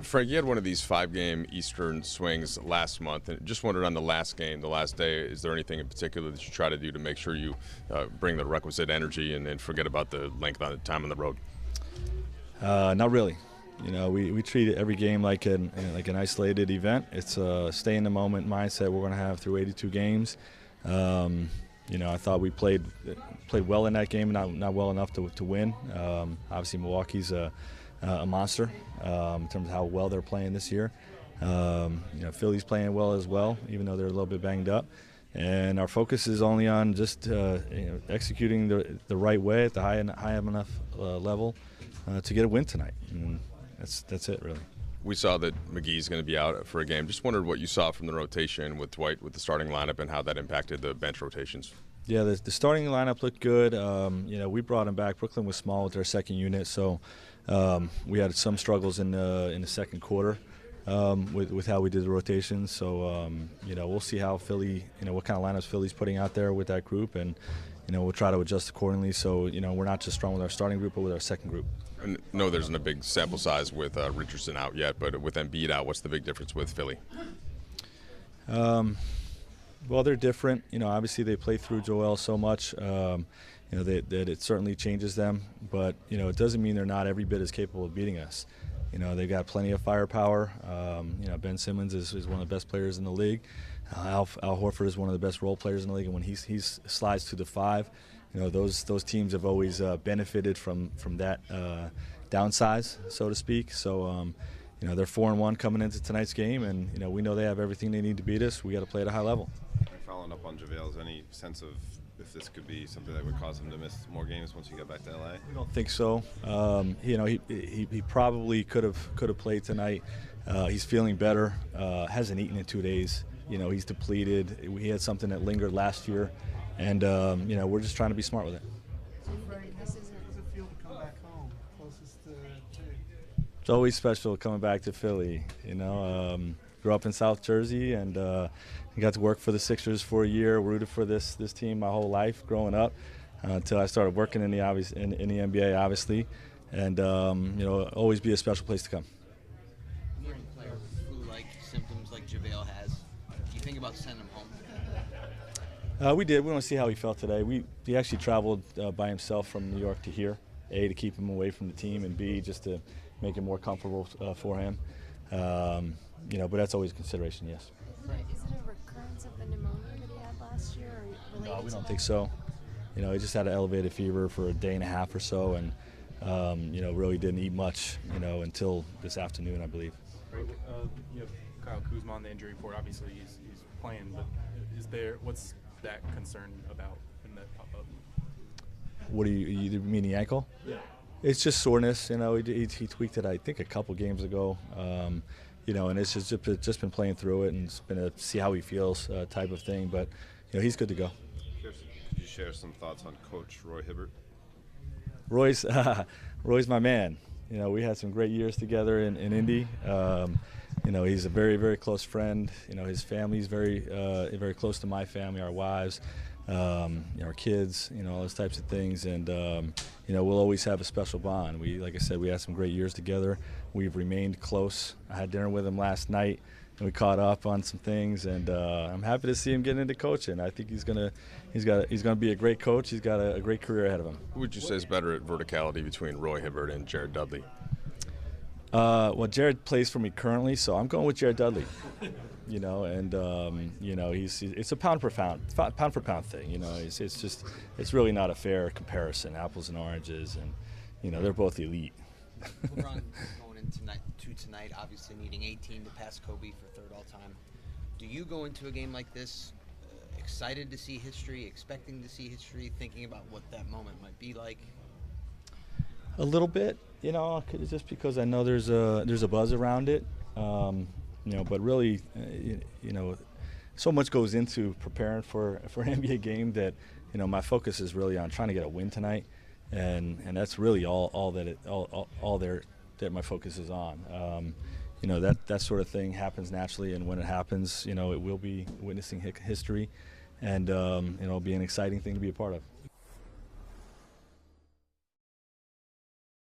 Frank, you had one of these 5-game Eastern swings last month, and just wondered on the last game, the last day, is there anything in particular that you try to do to make sure you bring the requisite energy and forget about the length of the time on the road? Not really. We treat every game like an isolated event. It's a stay in the moment mindset we're going to have through 82 games. I thought we played well in that game, not well enough to win. Obviously, Milwaukee's a monster in terms of how well they're playing this year. Philly's playing well as well, even though they're a little bit banged up. And our focus is only on just executing the right way at the high enough level to get a win tonight. And that's it, really. We saw that McGee's going to be out for a game. Just wondered what you saw from the rotation with Dwight with the starting lineup and how that impacted the bench rotations. Yeah, the starting lineup looked good. We brought him back. Brooklyn was small with their second unit, so we had some struggles in the second quarter with how we did the rotations. So we'll see how Philly, what kind of lineups Philly's putting out there with that group, and we'll try to adjust accordingly. So we're not just strong with our starting group, but with our second group. No, there isn't a big sample size with Richardson out yet, but with Embiid out, what's the big difference with Philly? Well, they're different. Obviously they play through Joel so much, that it certainly changes them. But it doesn't mean they're not every bit as capable of beating us. They've got plenty of firepower. Ben Simmons is one of the best players in the league. Al Horford is one of the best role players in the league, and when he slides to the 5, those teams have always benefited from that downsize, so to speak. So they're 4-1 coming into tonight's game, and we know they have everything they need to beat us. We got to play at a high level. Following up on JaVale's, any sense of if this could be something that would cause him to miss more games once you get back to LA? We don't think so. He probably could have played tonight. He's feeling better. Hasn't eaten in 2 days. He's depleted. He had something that lingered last year, and we're just trying to be smart with it. It's always special coming back to Philly. Grew up in South Jersey, and got to work for the Sixers for a year. Rooted for this team my whole life growing up, until I started working in the NBA, obviously, and always be a special place to come. When you have a player with flu-like symptoms like JaVale has, do you think about sending him home? We did. We want to see how he felt today. He actually traveled by himself from New York to here, A, to keep him away from the team, and B, just to make it more comfortable for him. But that's always a consideration, yes. Is it a recurrence of the pneumonia that he had last year? Or no, we don't think so. He just had an elevated fever for a day and a half or so, and really didn't eat much, until this afternoon, I believe. You have Kyle Kuzma on the injury report. Obviously, he's playing, but what's that concern about in that pop-up? What do you mean, the ankle? Yeah. It's just soreness. He tweaked it, I think, a couple games ago. And it's just been playing through it, and it's been a see how he feels type of thing. But he's good to go. Could you share some thoughts on Coach Roy Hibbert? Roy's my man. We had some great years together in Indy. He's a very, very close friend. His family's very, very close to my family, our wives, our kids, all those types of things. And, we'll always have a special bond. Like I said, we had some great years together. We've remained close. I had dinner with him last night, and we caught up on some things. And I'm happy to see him get into coaching. I think he's gonna be a great coach. He's got a great career ahead of him. Who would you say is better at verticality between Roy Hibbert and Jared Dudley? Well, Jared plays for me currently, so I'm going with Jared Dudley. It's a pound for pound thing. It's really not a fair comparison, apples and oranges, and they're both elite. LeBron going into tonight, obviously needing 18 to pass Kobe for third all time. Do you go into a game like this excited to see history, expecting to see history, thinking about what that moment might be like? A little bit, just because I know there's a buzz around it. But really, so much goes into preparing for an NBA game that, my focus is really on trying to get a win tonight, and that's really all that my focus is on. That sort of thing happens naturally, and when it happens, it will be witnessing history, and it'll be an exciting thing to be a part of.